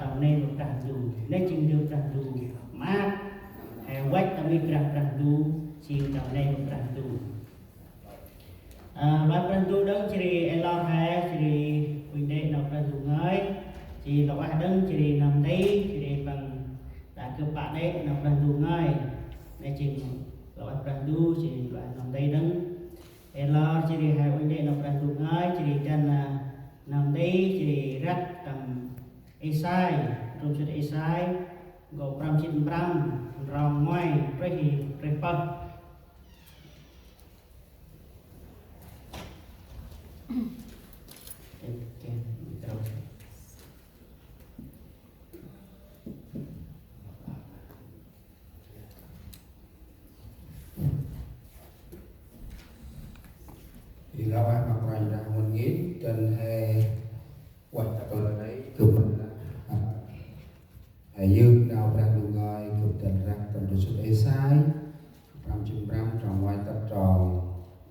tàu này một tràn dù lấy chừng được tràn dù mát hay quét tàu đi tràn dù xin tàu này một tràn dù loạt tràn dù đó chỉ lo hay chỉ quy định nó tràn dù ngay chỉ lo ai đứng chỉ nằm đấy chỉ bằng đã cơ bản đấy nó tràn dù ngay để chừng loạt tràn dù chỉ loạt nằm đấy đứng lo chỉ hay quy định nó tràn dù ngay chỉ chân nằm đấy chỉ rất tầm Esai, trong chuyện Esai, gồm 595, rong ngoài, repot. Thì lão ai mặc rành ra mình nghĩ trên hệ quạch tôi đấy chụp mình hệ dương đào đang được ngồi chụp tình răng tầm được xuất Esai 595 tròn ngoài tất tròn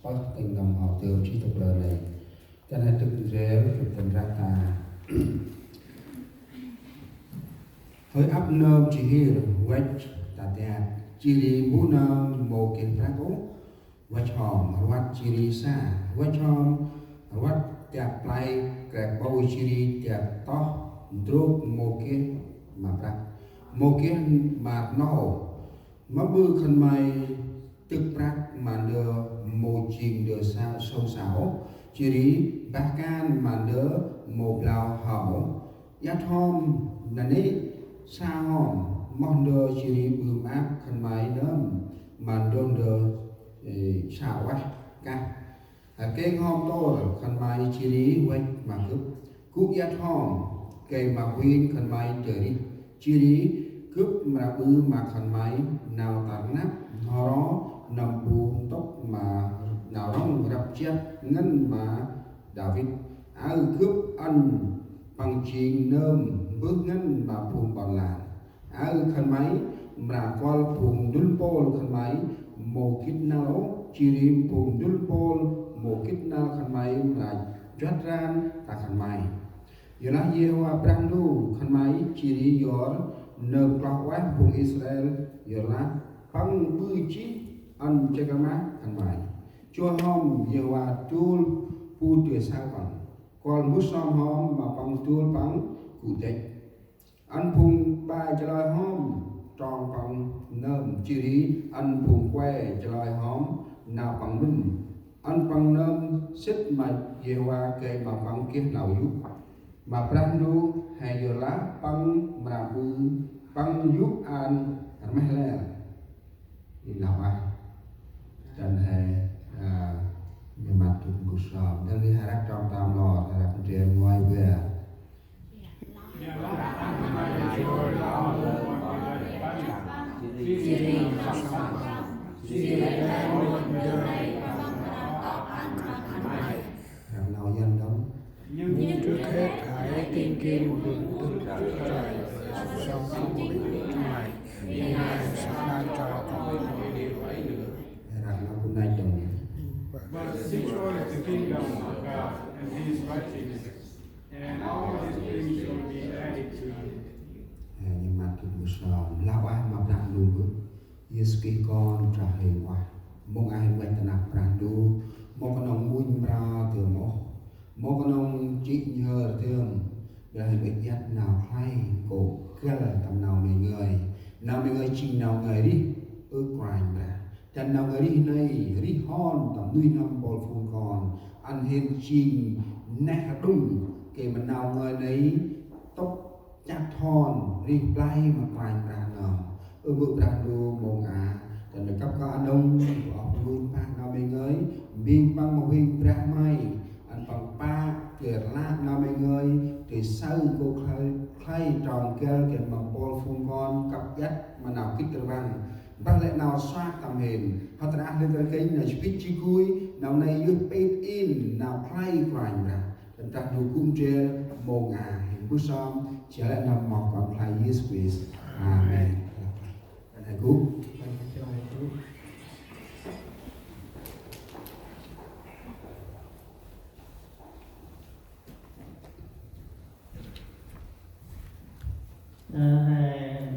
có tình ngầm họ tường trí tục lời này cho nên trực rễ chụp tình răng ta hơi áp nơm chỉ hi quét ta tẹt chỉ đi bú nơm mồ kiến phát ố quét hòm quét chỉ đi xa quét hòm quét tẹt play kẹt bao chỉ đi tẹt to drop mồ kiến mà ra mồ kiến mà nó mà bư khăn mày tức rác mà đưa mồ chìm đưa sao sâu sáo chỉ đi bác can mà đưa một lào hảo giác hôm là nấy xa hòm mong đưa chỉ đi bùm áp khăn mày nữa mà đơn đưa xảo quá cả cái hôm tôi khăn mày chỉ đi quay mà cướp cúp giác hôm cây mà quyên khăn mày trở đi chỉ đi cướp mà bư mà khăn mày nào tạt nắp họ đó nằm buồn tóc mà nào đó gặp chết ngân mà David áo cướp ăn bằng chuyện nơm bước ngân mà buồn còn là áo khăn máy mà con buồn đun pol khăn máy một kít nào chỉ đi buồn đun pol một kít nào khăn máy là chót ran ta khăn máy giờ là Yehovah Brandu khăn máy chỉ đi gió nơm clock quát vùng Israel giờ là bằng bư chí ăn chơi cái má khăn máy cho hôm Yehovah chul pu tuyệt sao bằng còn bút xóm hôm mà bằng chul bằng cụ thể ăn phùng bài cho lời hôm tròn bằng nơm chỉ đi ăn phùng que cho lời hôm nào bằng mình ăn bằng nơm xích mạch Yehovah cây mà bằng kia nào giúp mà Brandu hay giờ lá bằng mà bư bằng giúp an mấy lẽ thì nào dan mặt cuộc sống dan đi harap trong tam lò harap trên ngoài về nào dân đóng nhưng trước hết hãy tin kim đừng tức trời sống không bị trong này vì Ngài sẽ ban cho con điều ấy nữa. Hôm nay chồng But seek first the kingdom of God and His righteousness, and all these things shall be added to you. nhưng mà cuộc sống lão ai mà làm đủ bước Yesu con trả hệ quả mong ai quay tận áp làm đủ mong con ông muốn ra từ mong con ông chỉ nhờ thương để hình ít nhất nào hay cổ cái là tầm nào mấy người chinh nào người đi ước quanh ra chân nào người đi này đi hòn tầm nuôi năm bồi phun còn ăn hên chinh nè đúng kể mà nào người đấy tóc chặt hòn đi play mà quanh ra nào bự ra đu mong dan được cấp có anh ông của ông nuôi ba nào mấy người biên băng một hình ra mai anh bằng ba kể la nào mấy người thì sau cô khai tròn kêu kể mà bol phun con cặp dắt mà nào kích được bằng bác lẽ nào xoát tầm hình họ ta lên cái kênh là speech chi cùi nào này you paid in nào khai quanh ra dan ta đủ cung trê mong hình bút xóm chỉ lại nằm mọc còn khai yes quiz amen hãy cú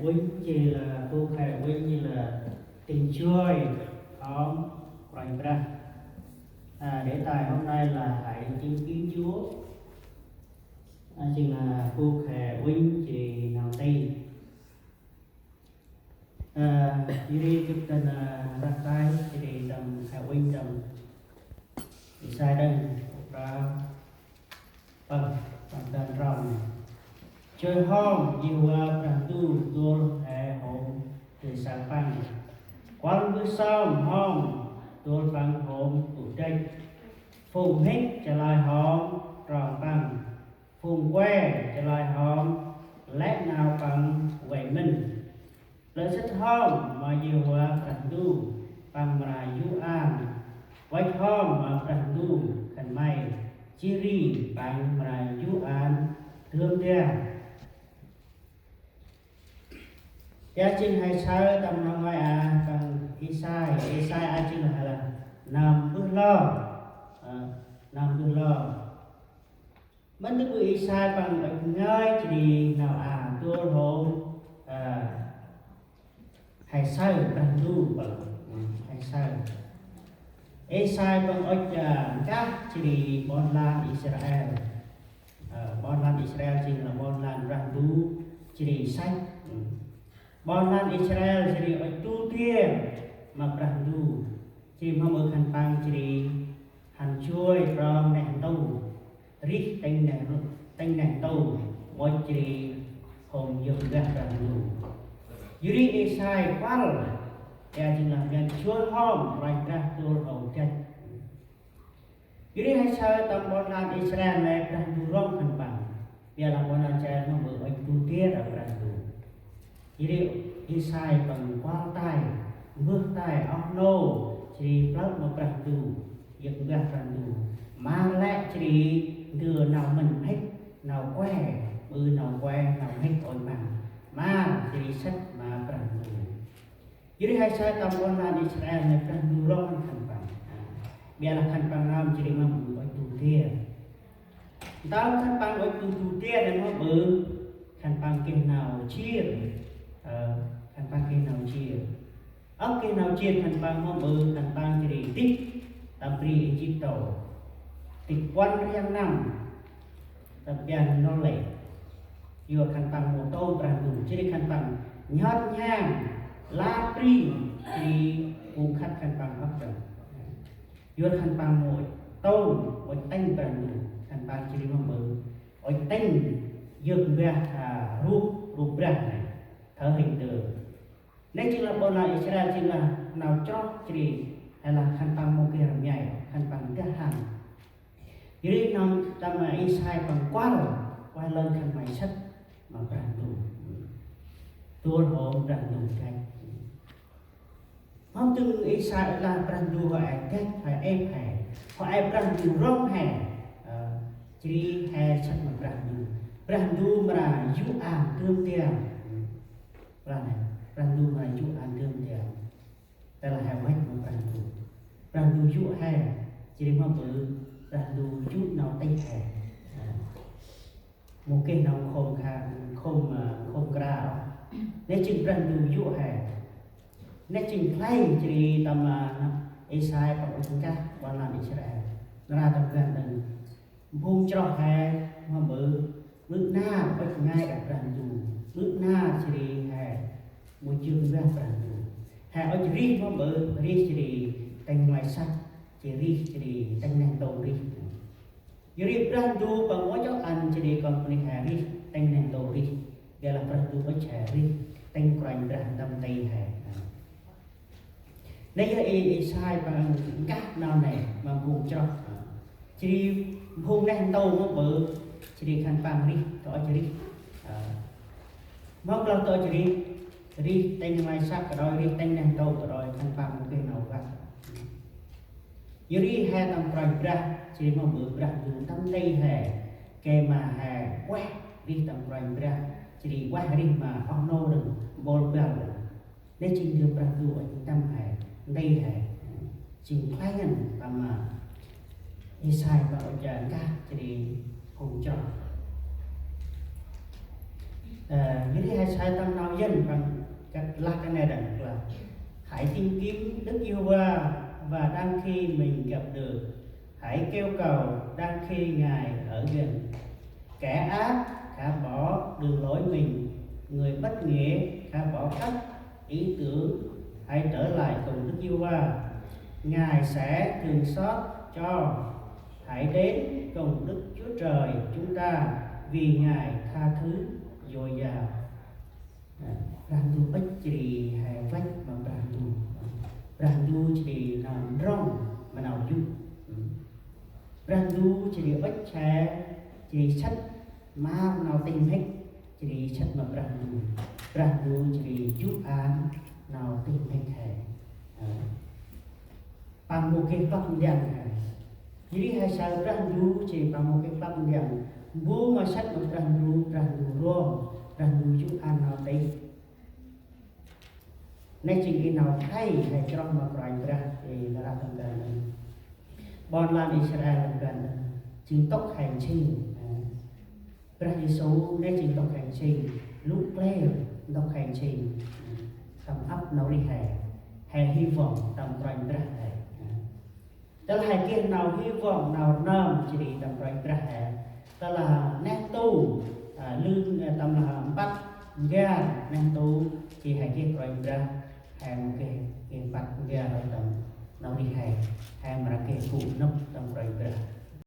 Vinh chỉ là cô khỏe vinh như là tình chơi không quanh ra đề tài hôm nay là hãy chứng kiến Chúa. Chỉ là cô khỏe vinh chỉ nào đây đi chụp tên ra tay thì đầm khỏe vinh đầm thì sai đây ra bằng tên rồng chơi hôm nhiều rằng tu tôi hệ hồn từ sáng phăng quan bữa sau hôm tôi phăng hồn của đây phùng hết trở lại hòm tròn bằng phùng que trở lại hòm lẽ nào bằng vậy mình lời sách hôm mà nhiều rằng tu bằng mà du an vậy hôm mà rằng tu cần mày chi ri bằng mà du an thương theo gia trình hay sao tầm năm ngoái bằng Isai ai chứ là nằm bước lo mình được Isai bằng ngay thì nào tôi hồn hay sao đang du bằng hay sao Isai bằng ơi các thì bon lan Israel chỉ là bon lan đang du chỉ sách bon lan Israel jadi tu dia makrah du chỉ mong ở khăn pang chỉ hành chui from nền tu rít tên nền tu mỗi chỉ hồn dùng gạt rằng du dưới Isai qual ya chính là nhân chui hom rành ra tu hồn chân dưới hay sao tâm bon lan Israel này rằng du rong khăn pang dia là bon lan Israel mong ở tu dia rằng du jadi Isai bằng qua tay bước tay ốc nô chỉ rất một ràng đủ dựng gạt ràng đủ mà lại chỉ đưa nào mình hết nào que bư nào que nào hết ôi mà chỉ sách mà ràng đủ jadi hai saya tambah na Israel này ràng đủ rong khăn bằng biar là khăn bằng nam chỉ mà bự ôi tù tia tao khăn bằng ôi tù tia này nó bự khăn bằng kia nào chia khăn băng kia nào chia ốc kia nào chia khăn băng mong bự khăn băng jadi tích tập pri Egypto tích quan riêng năm tập bian nó lệ vừa khăn băng một tô tràn đủ jadi khăn băng nhót nhang la pri thì u khát khăn băng ốc trần vừa khăn băng một tô một tanh tràn đủ khăn băng jadi mong bự ôi tanh dược ra rúp ra này thở hình tượng nên chính là bọn là Israel chính là nào cho chỉ hay là khăn băng một cái làm nhảy khăn băng cái hàng dưới nó trong là Isai bằng qua lên khăn mày sắt mà ràng đủ tuôn hồn ràng đủ cái không từng Isai là ràng đủ phải cách phải em hè họ em ràng đủ rong hè chỉ hè sắt mà ràng đủ mà dụ tương tiền là này ràng du mà dụ ăn đương tiền đây là hai quách mà ràng du dụ hè chỉ mà bự ràng du dụ nào tay hè một cái nào không ra nếu chừng ràng du dụ hè nếu chừng thay chỉ tầm Isai và chúng ta quan làm Israel ra tầm gần từng vùng cho hè mà bự bước na bạch ngay đặt ràng du bước na chỉ hè một chương ra ràng du hè ở chỉ mà bự chỉ thành ngoài sắc chỉ thành nền đầu jadi ràng du bằng mỗi chỗ ăn chỉ còn phần hè thành nền đầu đây là ràng du với trẻ thành quanh ràng đâm tay hè đây là Isai bằng các nào này mà vùng cho chỉ vùng nền đầu nó bự chỉ khăn băng tỏ chỉ mong lòng tỏ chỉ tên ngoài sắc rồi tên nền đầu rồi khăn băng một cái nào vậy dưới hai tầm rành ra chỉ mà bự ra từ tấm đây hè kề mà hè quét đi tầm rành ra chỉ quét đi mà ông nô đừng bol bèo để chỉ được ra từ ở tâm hè đây hè chỉ khai nhận tầm mà Isai và ở chợ cá chỉ cùng cho Jadi hai tam nào dân bằng các lạc cái này là hãy tìm kiếm Đức Giê-hô-va và đang khi mình gặp được hãy kêu cầu đang khi Ngài ở gần. Kẻ ác khả bỏ đường lối mình, người bất nghĩa khả bỏ cách ý tưởng, hãy trở lại cùng Đức Giê-hô-va. Ngài sẽ thương xót cho. Hãy đến cùng Đức Chúa Trời chúng ta vì Ngài tha thứ dồi dào. Randu bách chỉ hay vách mà Randu chỉ làm rong mà nào giúp. Randu chỉ bách trẻ chỉ sách mà nào tình hết chỉ sách mà Randu chỉ giúp án nào tình hết hệ. Pamukin panjang. Jadi hasil randu chỉ pamukin panjang. Bu masak randu rom randu giúp ăn nào đấy. Nay chỉ khi nào thay hay trong mà phải ra thì là làm gần bon lan Israel gần chính tốc hành trình. Ra Giêsu nay chính tốc hành trình lúc leo tốc hành trình tầm ấp nấu đi hè hy vọng tầm rành ra hè. Đó là hai kia nào hy vọng nào nơm chỉ đi tầm rành ra hè. Đó là nét tu lương tầm là bắt ga nét tu chỉ hai kia rành ra hè một cái bắt ga rồi tầm nấu đi hè mà cái phụ nốc tầm rành ra.